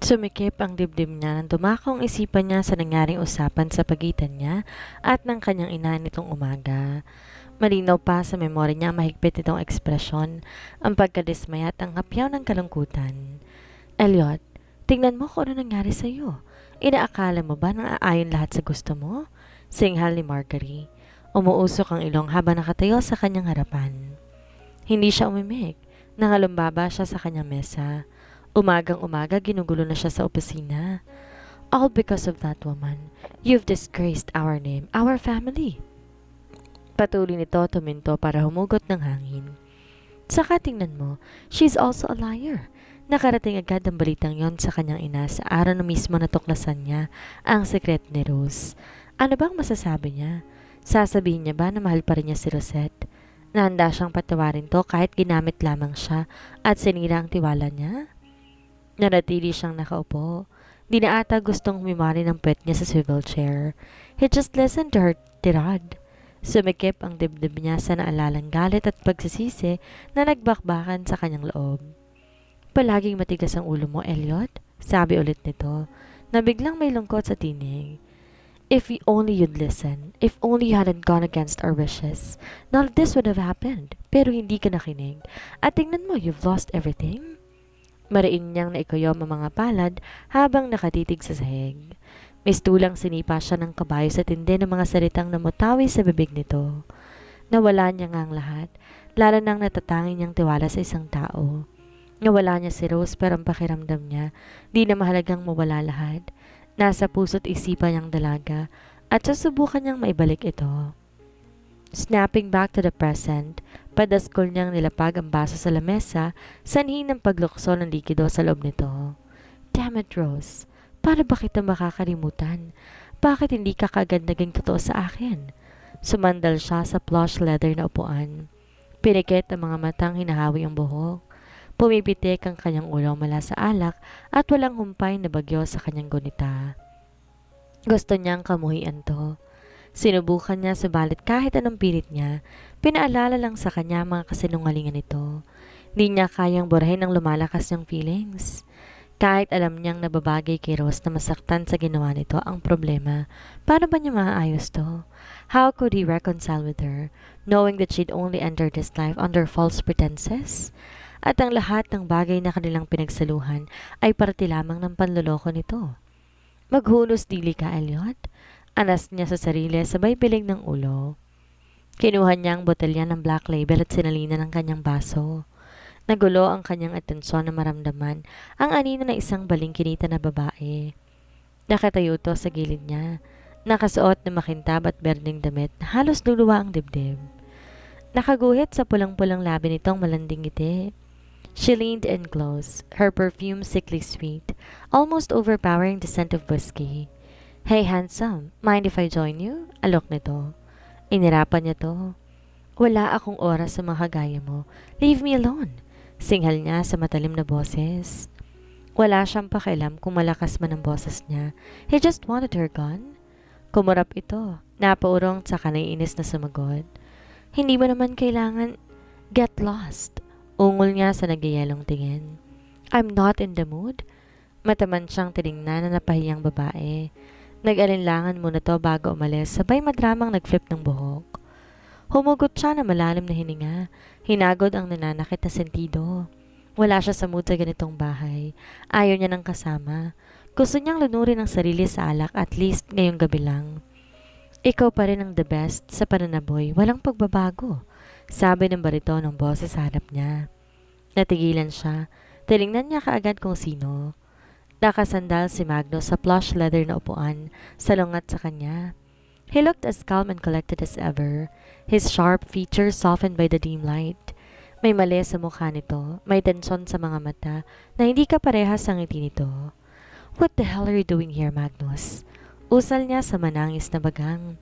Sumikip ang dibdib niya nang dumako ang isipan niya sa nangyaring usapan sa pagitan niya at ng kanyang ina nitong umaga. Malinaw pa sa memorya niya ang mahigpit nitong ekspresyon, ang pagkadismaya at ang hapyaw ng kalungkutan. Elliot, tingnan mo kung ano nangyari sa iyo. Inaakala mo ba nang aayon lahat sa gusto mo? Singhal ni Marjorie. Umuusok ang ilong habang nakatayo sa kanyang harapan. Hindi siya umimik. Nangalumbaba siya sa kanyang mesa. Umagang-umaga ginugulo na siya sa opisina. All because of that woman. You've disgraced our name, our family. Patuloy nito tuminto para humugot ng hangin. Saka tingnan mo, she's also a liar. Nakarating agad ang balitang yon sa kanyang ina sa araw na mismo natuklasan niya ang sekreto ni Rose. Ano bang masasabi niya? Sasabihin niya ba na mahal pa rin niya si Rosette? Nahanda siyang patawarin to kahit ginamit lamang siya at sinira ang tiwala niya? Nanatili siyang nakaupo. Di na ata gustong humimari ng puwet niya sa swivel chair. He just listened to her tirade. Sumikip ang dibdib niya sa naalalang galit at pagsisisi na nagbakbakan sa kanyang loob. Palaging matigas ang ulo mo, Elliot, sabi ulit nito, na biglang may lungkot sa tinig. If only you'd listen, if only you hadn't gone against our wishes, none of this would have happened. Pero hindi ka nakinig. At tingnan mo, you've lost everything. Mariin niyang naikuyom ang mga palad habang nakatitig sa sahig. Mistulang sinipa siya ng kabayo sa tindi ng mga salitang namutawi sa bibig nito. Nawala niya nga ang lahat, lalo nang natatangin niyang tiwala sa isang tao. Nawala niya si Rose pero ang pakiramdam niya, di na mahalagang mawala lahat. Nasa puso't isipan niyang dalaga at susubukan niyang maibalik ito. Snapping back to the present, padaskol niyang nilapag ang baso sa lamesa, sanhi ng paglukso ng likido sa loob nito. Damn it, Rose. Paano ba kita makakalimutan? Bakit hindi ka kagad naging totoo sa akin? Sumandal siya sa plush leather na upuan. Pinikit ang mga matang hinahawi ang buhok. Pumipitik ang kanyang ulo mula sa alak at walang humpay na bagyo sa kanyang gunita. Gusto niyang kamuhian to. Sinubukan niya subalit kahit anong pilit niya, pinaalala lang sa kanya mga kasinungalingan nito. Di niya kayang burahin ang lumalakas niyang feelings. Kahit alam niyang nababagay kay Rose na masaktan sa ginawa nito ang problema, paano ba niya maaayos to? How could he reconcile with her, knowing that she'd only entered his life under false pretenses? At ang lahat ng bagay na kanilang pinagsaluhan ay parte lamang ng panloloko nito. Maghunos dili ka, Elliot. Anas niya sa sarili sabay bilig ng ulo. Kinuha niya ang botelya ng Black Label at sinalina ng kanyang baso. Nagulo ang kanyang atensyon na maramdaman ang anino ng isang balingkinita na babae. Nakatayo to sa gilid niya, nakasuot na makintab at berdeng damit na halos luluwa ang dibdib. Nakaguhit sa pulang-pulang labi nitong malanding ngiti. She leaned in close, her perfume sickly sweet, almost overpowering the scent of whiskey. Hey handsome, mind if I join you? Alok nito. Inirapan niya to. Wala akong oras sa mga kagaya mo. Leave me alone. Singhal niya sa matalim na boses. Wala siyang pakialam kung malakas man ang boses niya. He just wanted her gone. Kumurap ito. Napaurong sa kanaiinis na sumagot. Hindi mo naman kailangan get lost. Ungol niya sa nagyayalong tingin. I'm not in the mood. Mataman siyang tiningnan na napahiyang babae. Nag-alinlangan muna to bago umalis, sabay madramang nag-flip ng buhok. Humugot siya na malalim na hininga. Hinagod ang nananakit na sentido. Wala siya sa mood sa ganitong bahay. Ayaw niya ng kasama. Gusto niyang lunurin ang sarili sa alak at least ngayong gabi lang. Ikaw pa rin ang the best sa pananaboy, walang pagbabago. Sabi ng barito ng boses sa harap niya. Natigilan siya. Tinignan niya kaagad kung sino. Nakasandal si Magno sa plush leather na upuan, salungat sa kanya. He looked as calm and collected as ever, his sharp features softened by the dim light. May mali sa mukha nito, may tensyon sa mga mata na hindi ka parehas sa ngiti nito. What the hell are you doing here, Magnus? Usal niya sa manangis na bagang.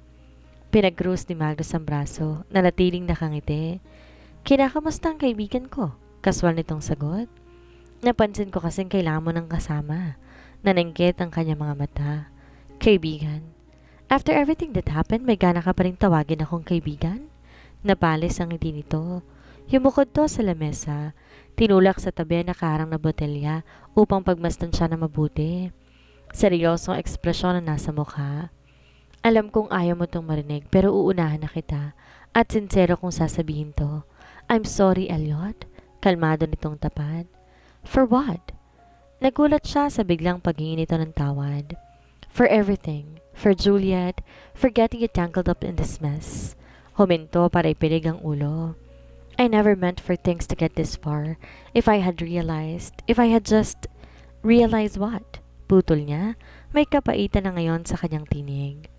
Pinag-cruise ni Magnus ang braso, nanatiling nakangiti. Kinakamusta ang kaibigan ko? Kaswal nitong sagot. Napansin ko kasing kailangan mo ng kasama. Naningkit ang kanyang mga mata. Kaibigan. After everything that happened, may gana ka pa rin tawagin akong kaibigan? Napalis ang ngiti nito. Yumukod to sa lamesa, tinulak sa tabi na karang na botelya upang pagmasdan siya na mabuti. Seryosong ekspresyon na nasa mukha. Alam kong ayaw mo tong marinig pero uunahan na kita at sincero kong sasabihin to. I'm sorry, Elliot. Kalmado nitong tapat. For what? Nagulat siya sa biglang paghingi nito ng tawad. For everything. For Juliet. For getting you tangled up in this mess. Huminto para ipilig ang ulo. I never meant for things to get this far. If I had just realized what? Putol niya, may kapaitan na ngayon sa kanyang tinig.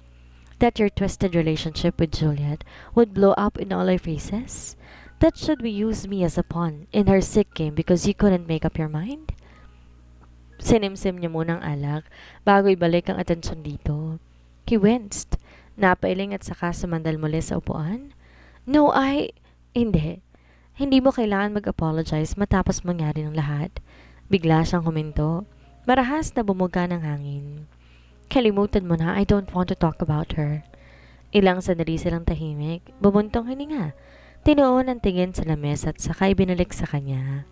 That your twisted relationship with Juliet would blow up in all our faces? That should we use me as a pawn in her sick game because you couldn't make up your mind? Sinimsim niya munang alak bago ibalik ang atensyon dito. He winced. Napailing at saka sumandal muli sa upuan. No, Hindi. Hindi mo kailangan mag-apologize matapos mangyari ng lahat. Bigla siyang huminto. Marahas na bumuga ng hangin. Kalimutan mo na, I don't want to talk about her. Ilang sandali silang tahimik. Bumuntong hininga. Tinuon ang tingin sa lamesa at saka ibinalik sa kanya.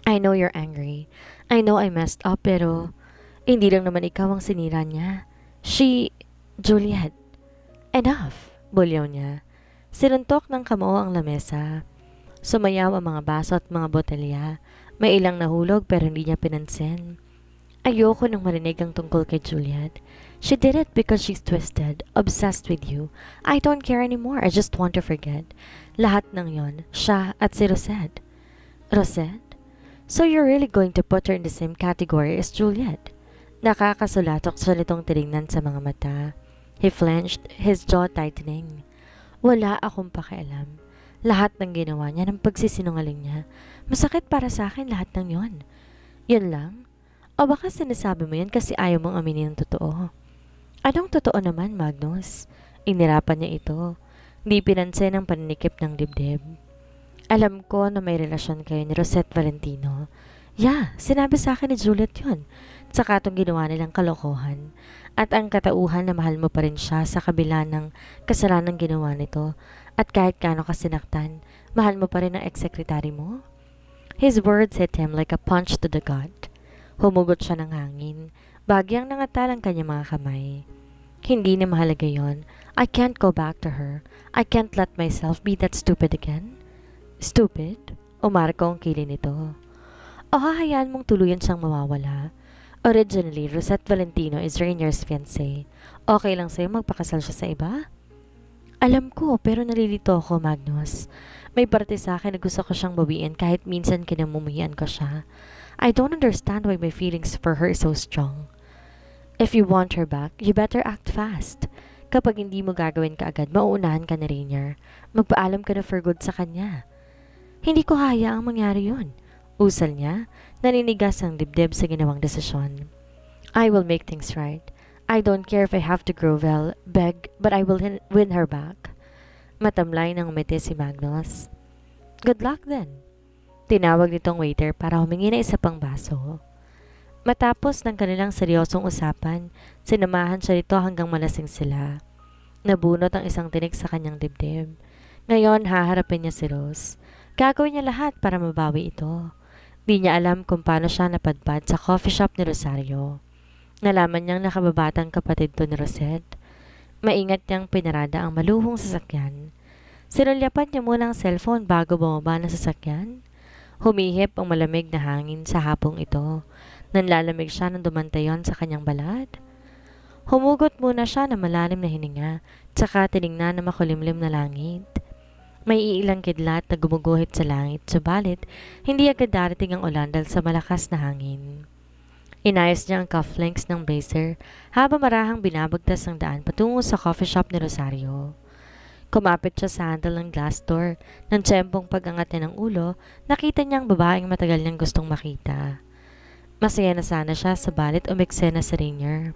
I know you're angry. I know I messed up pero hindi lang naman ikaw ang sinira niya. Juliet. Enough, bulyaw niya. Sinuntok ng kamao ang lamesa. Sumayaw ang mga baso at mga botelya. May ilang nahulog pero hindi niya pinansin. Ayoko nang marinig ang tungkol kay Juliet. She did it because she's twisted, obsessed with you. I don't care anymore. I just want to forget. Lahat ng yon, siya at si Rosette. Rosette? So you're really going to put her in the same category as Juliet? Nakakasulatok siya nitong tinignan sa mga mata. He flinched, his jaw tightening. Wala akong pakialam. Lahat ng ginawa niya ng pagsisinungaling niya. Masakit para sa akin lahat ng yon. Yun lang? O baka sinasabi mo yan kasi ayaw mong aminin ang totoo? Anong totoo naman, Magnus? Inirapan niya ito. Di pinansin ang paninikip ng dibdib. Alam ko na may relasyon kayo ni Rosette Valentino. Yeah, sinabi sa akin ni Juliet yun. Saka itong ginawa nilang kalokohan. At ang katauhan na mahal mo pa rin siya sa kabila ng kasalanang ginawa nito. At kahit kano ka sinaktan, mahal mo pa rin ang ex-secretary mo? His words hit him like a punch to the gut. Humugot siya ng hangin. Bagyang nangatal ang kanyang mga kamay. Hindi na mahalaga yon. I can't go back to her. I can't let myself be that stupid again. Stupid? Umarko ang kili nito. O hahayaan mong tuluyan siyang mawawala. Originally, Rosette Valentino is Rainier's fiancé. Okay lang sa'yo magpakasal siya sa iba? Alam ko, pero nalilito ako, Magnus. May parte sa akin na gusto ko siyang bawiin kahit minsan kinamumuhian ko siya. I don't understand why my feelings for her is so strong. If you want her back, you better act fast. Kapag hindi mo gagawin ka agad, mauunahan ka na Rainier. Magpaalam ka na for good sa kanya. Hindi ko hayaang mangyari yun. Usal niya, naninigas ang dibdib sa ginawang desisyon. I will make things right. I don't care if I have to grow well, beg, but I will win her back. Matamlay nang umiti si Magnus. Good luck then. Tinawag nitong waiter para humingi na isa pang baso. Matapos ng kanilang seryosong usapan, sinamahan siya nito hanggang malasing sila. Nabunot ang isang tinik sa kanyang dibdib. Ngayon, haharapin niya si Rose. Gagawin niya lahat para mabawi ito. Di niya alam kung paano siya napadpad sa coffee shop ni Rosario. Nalaman niyang nakababatang kapatid to ni Rosette. Maingat niyang pinarada ang maluhong sasakyan. Sinulyapan niya muna ang cellphone bago bumaba ng sasakyan. Humihip ang malamig na hangin sa hapong ito. Nanlalamig siya nang dumantayon sa kanyang balat. Humugot muna siya ng malalim na hininga, tsaka tinignan na makulimlim na langit. May iilang kidlat na gumuguhit sa langit, subalit hindi agad darating ang ulan dahil sa malakas na hangin. Inayos niya ang cufflinks ng blazer habang marahang binabagtas ang daan patungo sa coffee shop ni Rosario. Kumapit siya sa handle ng glass door. Nang tiyempong pag-angat niya ng ulo, nakita niya ang babaeng matagal niyang gustong makita. Masaya na sana siya, sabalit umeksena si Rainier.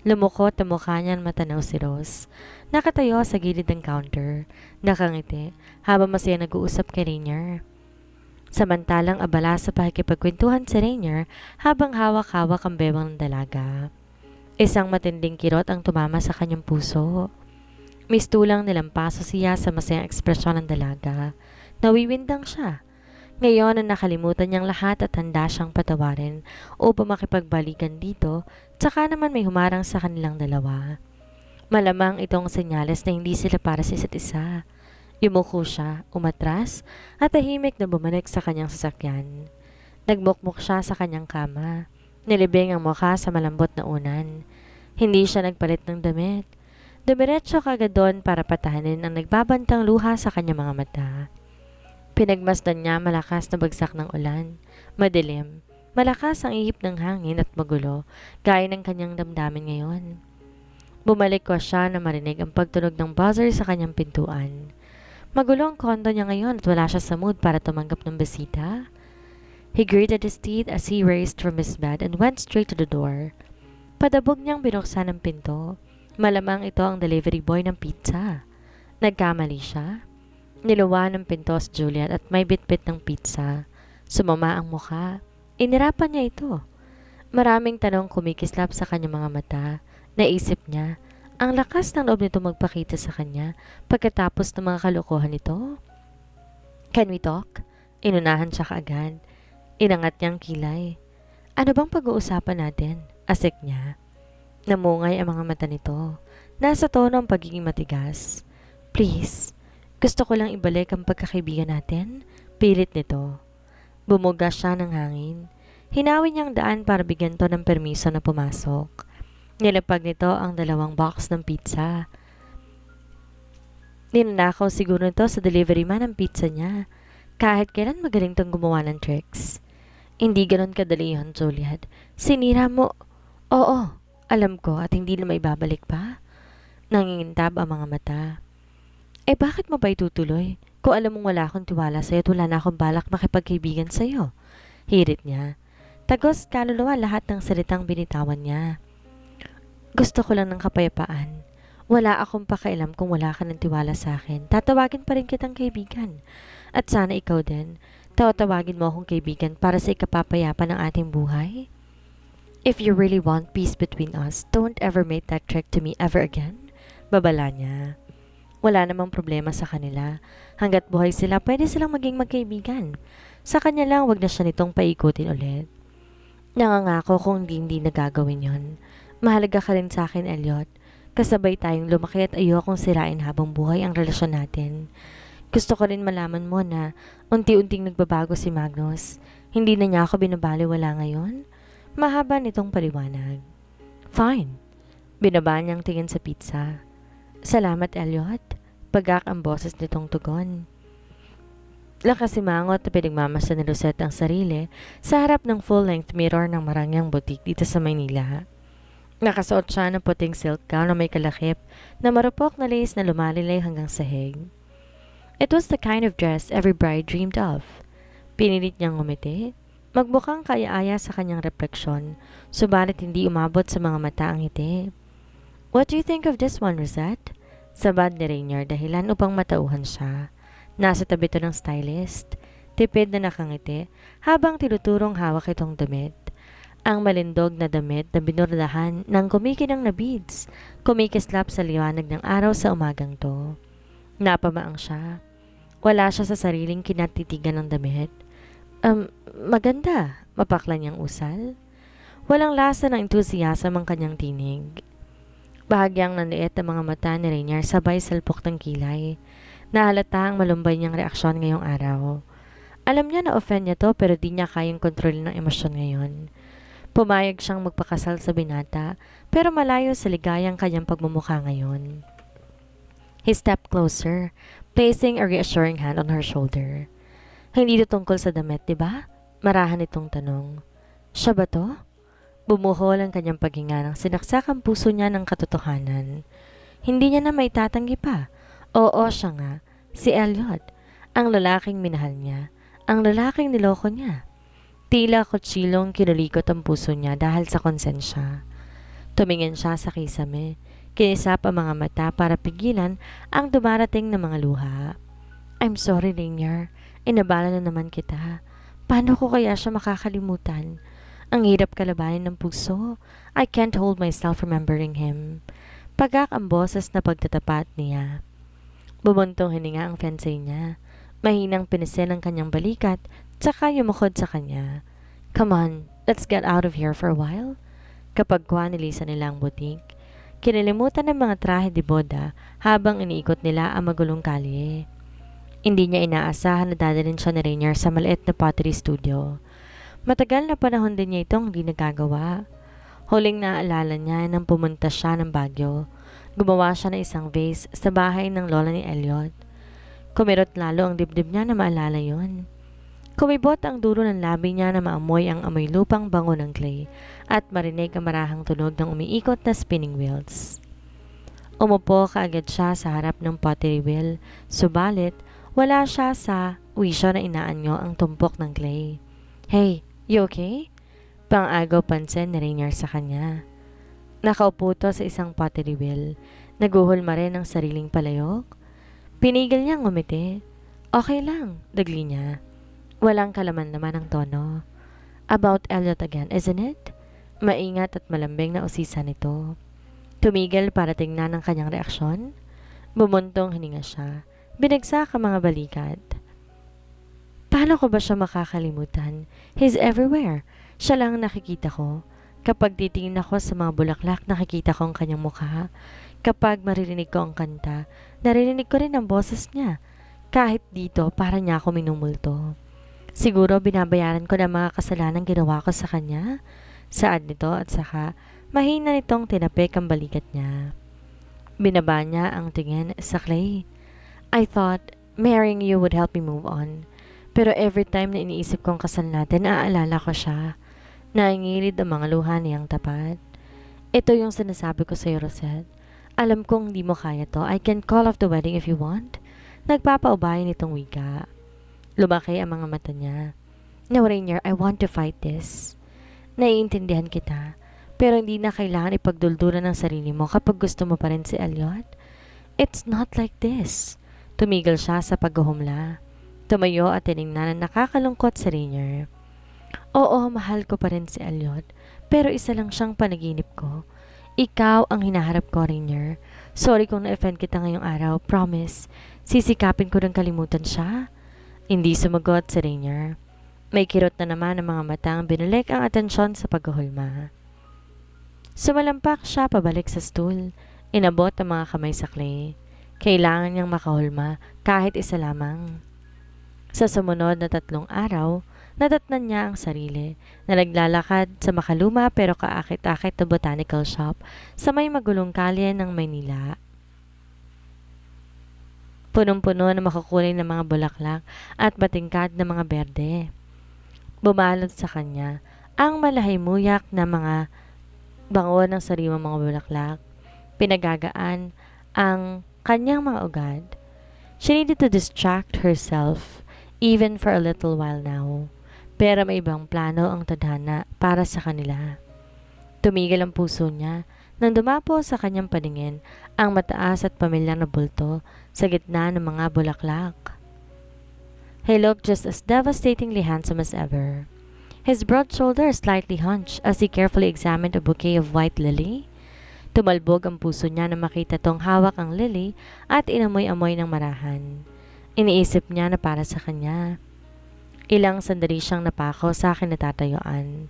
Lumukot ang mukha niya matanaw si Rose. Nakatayo sa gilid ng counter. Nakangiti habang masaya nag-uusap kay Rainier. Samantalang abala sa pakikipagkwentuhan si Rainier habang hawak-hawak ang bewang ng dalaga. Isang matinding kirot ang tumama sa kanyang puso. Mistulang nilampaso siya sa masayang ekspresyon ng dalaga. Nawiwindang siya. Ngayon na nakalimutan niyang lahat at handa siyang patawarin upang makipagbalikan dito, tsaka naman may humarang sa kanilang dalawa. Malamang itong senyales na hindi sila para sa isa't isa. Yumuko siya, umatras, at tahimik na bumalik sa kanyang sasakyan. Nagmukmuk siya sa kanyang kama. Nilibing ang mukha sa malambot na unan. Hindi siya nagpalit ng damit. Dumiretso kagad doon para patahanin ang nagbabantang luha sa kanyang mga mata. Pinagmasdan niya malakas na bagsak ng ulan. Madilim. Malakas ang ihip ng hangin at magulo, gaya ng kanyang damdamin ngayon. Bumalik ko siya na marinig ang pagtunog ng buzzer sa kanyang pintuan. Magulo ang kondo niya ngayon at wala siya sa mood para tumanggap ng bisita. He gritted his teeth as he raised from his bed and went straight to the door. Padabog niyang binuksan ang pinto. Malamang ito ang delivery boy ng pizza. Nagkamali siya. Niluwa ng pinto si Juliet at may bitbit ng pizza. Sumama ang mukha. Inirapan niya ito. Maraming tanong kumikislap sa kanyang mga mata. Naisip niya, ang lakas ng loob nito magpakita sa kanya pagkatapos ng mga kalokohan nito. Can we talk? Inunahan siya kaagad. Inangat niyang kilay. Ano bang pag-uusapan natin? Asik niya. Namungay ang mga mata nito. Nasa tono ang pagiging matigas. Please, gusto ko lang ibalik ang pagkakaibigan natin. Pilit nito. Bumuga siya ng hangin. Hinawi niyang daan para bigyan to ng permiso na pumasok. Nilapag nito ang 2 box ng pizza. Ninanakaw siguro nito sa delivery man ang pizza niya. Kahit kailan magaling tong gumawa ng tricks. Hindi ganon kadali yun, Juliet. Sinira mo. Oo, alam ko at hindi na maibabalik pa. Nangingintab ang mga mata. Bakit mo ba itutuloy? Kung alam mong wala akong tiwala sa'yo at wala na akong balak makipagkaibigan sa'yo. Hirit niya. Tagos kaluluwa lahat ng salitang binitawan niya. Gusto ko lang ng kapayapaan. Wala akong pakialam kung wala ka ng tiwala sa akin. Tatawagin pa rin kitang kaibigan. At sana ikaw din. Tatawagin mo akong kaibigan para sa ikapapayapa ng ating buhay. If you really want peace between us, don't ever make that trick to me ever again. Babala niya. Wala namang problema sa kanila. Hanggat buhay sila, pwede silang maging magkaibigan. Sa kanya lang, wag na siya nitong paikutin ulit. Nangangako kung hindi nagagawin yon. Mahalaga ka rin sa akin, Elliot. Kasabay tayong lumaki at ayokong sirain habang buhay ang relasyon natin. Gusto ko rin malaman mo na unti-unting nagbabago si Magnus. Hindi na niya ako binabaliwala ngayon. Mahaba nitong paliwanag. Fine. Binaba niyang tingin sa pizza. Salamat, Elliot. Pagak ang boses nitong tugon. Lakasimangot na pinagmamasdan ni Rosette ang sarili sa harap ng full-length mirror ng marangyang butik dito sa Maynila. Nakasuot siya ng puting silk gown na may kalakip na marupok na lace na lumalilay hanggang sahig. It was the kind of dress every bride dreamed of. Pinilit niyang ngumiti. Magmukhang kaya-aya sa kanyang refleksyon, subalit hindi umabot sa mga mata ang ngiti. What do you think of this one, Rosette? Sabad ni Rainier dahilan upang matauhan siya. Nasa tabi to ng stylist. Tipid na nakangiti habang tinuturong hawak itong damit. Ang malindog na damit na binurdahan ng kumikinang na beads, kumikislap sa liwanag ng araw sa umagang to. Napamaang siya. Wala siya sa sariling kinatitigan ng damit. Maganda, mapakla niyang usal. Walang lasa ng entusiasm ang kanyang tinig. Bahagyang nanliit ang mga mata ni Rainier sabay salpok ng kilay. Nahalata ang malumbay niyang reaksyon ngayong araw. Alam niya na offend niya to pero di niya kayang kontrolin ng emosyon ngayon. Pumayag siyang magpakasal sa binata pero malayo sa ligayang kanyang pagmumukha ngayon. He stepped closer, placing a reassuring hand on her shoulder. Hindi ito tungkol sa damit, diba? Marahan itong tanong. Siya ba to? Bumuhol ang kanyang paghinga nang sinaksak ang puso niya ng katotohanan. Hindi niya na may tatanggi pa. Oo, siya nga. Si Elliot. Ang lalaking minahal niya. Ang lalaking niloko niya. Tila kutsilong kinulikot ang puso niya dahil sa konsensya. Tumingin siya sa kisame. Kinisap ang mga mata para pigilan ang dumarating na mga luha. I'm sorry, Rainier. Inabala na naman kita. Paano ko kaya siya makakalimutan? Ang hirap kalabanin ng puso. I can't hold myself remembering him. Pagak ang boses na pagtatapat niya. Bumuntong hininga ang fiancé niya. Mahinang pinisil ang kanyang balikat, tsaka yumukod sa kanya. Come on, let's get out of here for a while. Kapag nilisan nila ang butik, kinilimutan ng mga trahe de boda habang iniikot nila ang magulong kalye. Hindi niya inaasahan na dadalhin siya ni Rainier sa maliit na pottery studio. Matagal na panahon din niya itong hindi nagagawa. Huling naaalala niya nang pumunta siya ng Baguio. Gumawa siya ng isang vase sa bahay ng lola ni Elliot. Kumirot lalo ang dibdib niya na maalala yon. Kumibot ang dulo ng labi niya na maamoy ang amoy lupang bango ng clay at marinig ang marahang tunog ng umiikot na spinning wheels. Umupo kaagad siya sa harap ng pottery wheel, subalit wala siya sa wisyo na inaanyo ang tumpok ng clay. Hey, you okay? Pang-agaw pansin ni Rainier sa kanya. Nakaupo to sa isang pottery wheel, naguhulma rin ang sariling palayok. Pinigil niyang ngumiti. Okay lang, dagli niya. Walang kalaman naman ang tono. About Elliot again, isn't it? Maingat at malambing na usisa nito. Tumigil para tingnan ang kanyang reaksyon. Bumuntong hininga siya. Binagsak ang mga balikat. Paano ko ba siya makakalimutan? He's everywhere. Siya lang ang nakikita ko. Kapag titingin ako sa mga bulaklak, nakikita ko ang kanyang mukha. Kapag maririnig ko ang kanta, naririnig ko rin ang boses niya. Kahit dito, para niya ako minumulto. Siguro binabayaran ko ng mga kasalanan ginawa ko sa kanya. Saad nito at saka mahina nitong tinapik ang balikat niya. Binaba niya ang tingin sa clay. I thought marrying you would help me move on. Pero every time na iniisip kong kasal natin, naaalala ko siya. Naingilid ang mga luha niyang tapat. Ito yung sinasabi ko sa iyo, Rosette. Alam kong hindi mo kaya to. I can call off the wedding if you want. Nagpapaubaya nitong wika. Lumaki ang mga mata niya. No, Rainier, I want to fight this. Naiintindihan kita. Pero hindi na kailangan ipagduldulan ng sarili mo kapag gusto mo pa rin si Elliot. It's not like this. Tumigil siya sa paghuhumla. Tumayo at tiningnan na nakakalungkot si Rainier. Oo, mahal ko pa rin si Elliot, pero isa lang siyang panaginip ko. Ikaw ang hinaharap ko, Rainier. Sorry kung na-offend kita ngayong araw, promise. Sisikapin ko rin kalimutan siya. Hindi sumagot si Rainier. May kirot na naman ang mga matang binulik ang atensyon sa paghuhulma. Sumalampak siya pabalik sa stool. Inabot ang mga kamay sa clay. Kailangan niyang makahulma kahit isa lamang. Sa sumunod na 3 araw, nadatnan niya ang sarili na naglalakad sa makaluma pero kaakit-akit na botanical shop sa may magulong kalye ng Maynila. Punong-puno na makukulay ng mga bulaklak at batingkad na mga berde. Bumalot sa kanya ang malahimuyak na mga bango ng sariwang mga bulaklak. Pinagagaan ang kanyang mga ugad. She needed to distract herself even for a little while now. Pero may ibang plano ang tadhana para sa kanila. Tumigil ang puso niya nang dumapo sa kanyang paningin ang mataas at pamilyar na bulto sa gitna ng mga bulaklak. He looked just as devastatingly handsome as ever. His broad shoulders slightly hunched as he carefully examined a bouquet of white lily. Tumalbog ang puso niya na makita tong hawak ang lily at inamoy-amoy ng marahan. Iniisip niya na para sa kanya. Ilang sandali siyang napako sa kinatatayuan.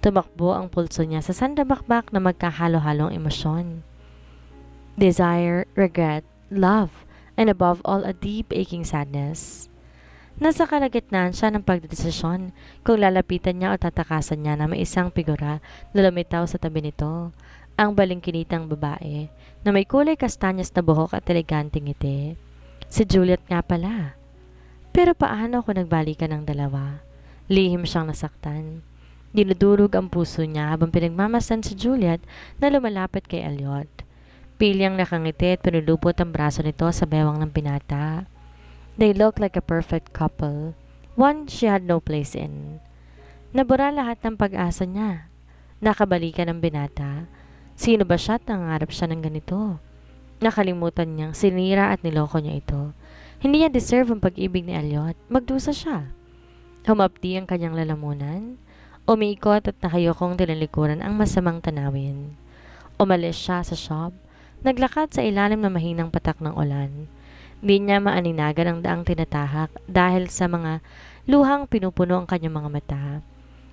Tumakbo ang pulso niya sa sandabakbak na magkahalo-halong emosyon. Desire, regret, love, and above all a deep aching sadness. Nasa kalagitnaan siya ng pagdedesisyon kung lalapitan niya o tatakasan niya na may isang figura na lumitaw sa tabi nito. Ang balingkinitang babae na may kulay kastanyas na buhok at eleganteng ngiti. Si Juliet nga pala. Pero paano kung nagbalikan ng dalawa? Lihim siyang nasaktan. Dinudurog ang puso niya habang pinagmamasan si Juliet na lumalapit kay Elliot. Pilyang nakangiti at pinulupot ang braso nito sa bewang ng binata. They looked like a perfect couple. One she had no place in. Nabura lahat ng pag-asa niya. Nakabalikan ang binata. Sino ba siya at nangarap siya ng ganito? Nakalimutan niyang sinira at niloko niya ito. Hindi niya deserve ang pag-ibig ni Elliot. Magdusa siya. Humapdi ang kanyang lalamunan. Umiikot at nakayokong tinalikuran ang masamang tanawin. Umalis siya sa shop. Naglakad sa ilalim ng mahinang patak ng ulan. Di niya maaninagan ang daang tinatahak dahil sa mga luhang pinupuno ang kanyang mga mata.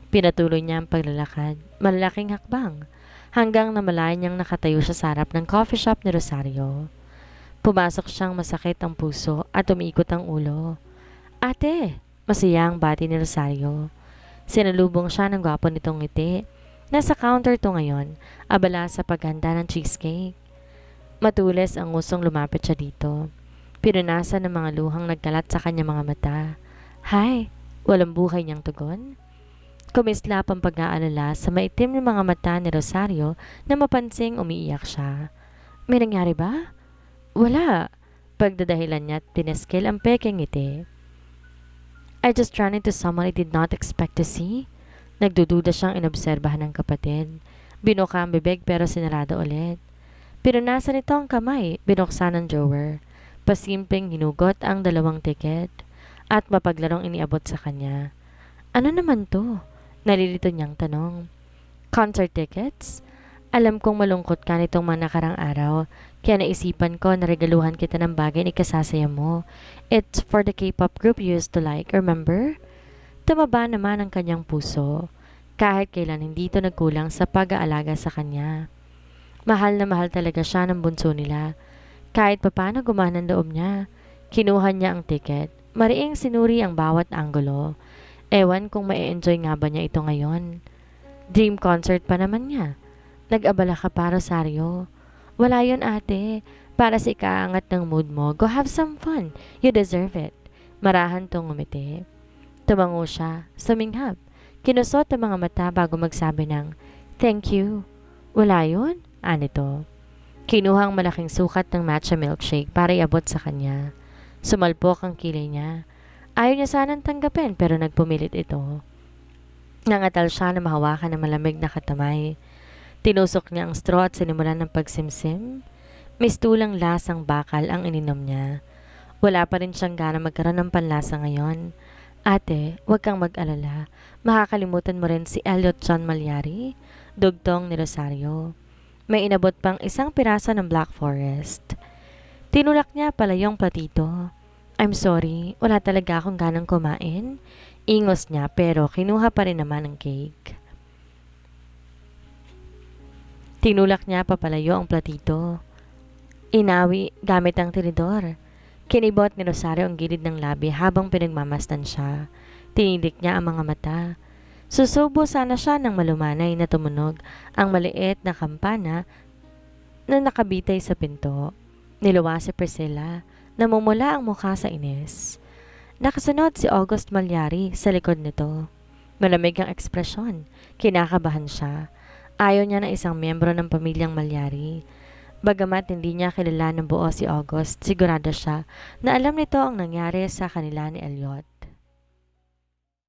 Pinatuloy niya ang paglalakad, malalaking hakbang, hanggang namalayan niyang nakatayo siya sa harap ng coffee shop ni Rosario. Pumasok siyang masakit ang puso at umiikot ang ulo. Ate! Masaya ang bati ni Rosario. Sinalubong siya ng gwapo nitong ngiti. Nasa counter to ngayon, abala sa paghanda ng cheesecake. Matulis ang usong lumapit siya dito. Pinunasan ng mga luhang nagkalat sa kanyang mga mata. Hi! Walang buhay niyang tugon. Kumislap ang pag-aalala sa maitim ng mga mata ni Rosario na mapansing umiiyak siya. May nangyari ba? Wala. Pagdadahilan niya at pinaskil ang peking ngiti. I just ran into someone I did not expect to see. Nagdududa siyang inobserbahan ng kapatid. Binuka ang bibig pero sinarado ulit. Pinunasan nito ang kamay, binuksan ng drawer. Pasimpleng hinugot ang 2 tiket at mapaglarong iniabot sa kanya. Ano naman to? Nalilito niyang tanong. Concert tickets? Alam kong malungkot ka nitong mga nakarang araw, kaya naisipan ko na regaluhan kita ng bagay na ikasasaya mo. It's for the K-pop group you used to like, remember? Tumaba naman ang kanyang puso. Kahit kailan hindi ito nagkulang sa pag-aalaga sa kanya. Mahal na mahal talaga siya ng bunso nila. Kahit papano gumana ang loob niya. Kinuha niya ang tiket. Mariing sinuri ang bawat anggulo. Ewan kung ma-enjoy nga ba niya ito ngayon. Dream concert pa naman niya. Nag-abala ka pa, Rosario. Wala yun, ate. Para sa ikaangat ng mood mo, go have some fun. You deserve it. Marahan tong ngumiti. Tumango siya, suminghap. Kinusot ang mga mata bago magsabi ng, thank you. Wala yun? Anito. Kinuha ang malaking sukat ng matcha milkshake para iabot sa kanya. Sumalpok ang kilay niya. Ayaw niya sanang tanggapin pero nagpumilit ito. Nangatal siya na mahawakan ng malamig na katamay. Tinusok niya ang straw at sinimulan ng pagsimsim. Mistulang lasang bakal ang ininom niya. Wala pa rin siyang gana magkaroon ng panlasa ngayon. Ate, huwag kang mag-alala. Makakalimutan mo rin si Elliot John Malyari, dugtong ni Rosario. May inabot pang 1 piraso ng Black Forest. Tinulak niya palayong platito. I'm sorry, wala talaga akong ganang kumain. Ingos niya pero kinuha pa rin naman ang cake. Tinulak niya papalayo ang platito. Inawi gamit ang tinidor. Kinibot ni Rosario ang gilid ng labi habang pinagmamasdan siya. Tinidik niya ang mga mata. Susubo sana siya ng malumanay na tumunog ang maliit na kampana na nakabitay sa pinto. Niluwa si Priscilla. Namumula ang mukha sa inis. Nakasunod si August Malyari sa likod nito. Malamig ang ekspresyon. Kinakabahan siya. Ayaw niya ng isang miyembro ng pamilyang Malyari. Bagamat hindi niya kilala ng buo si August, sigurado siya na alam nito ang nangyari sa kanila ni Elliot.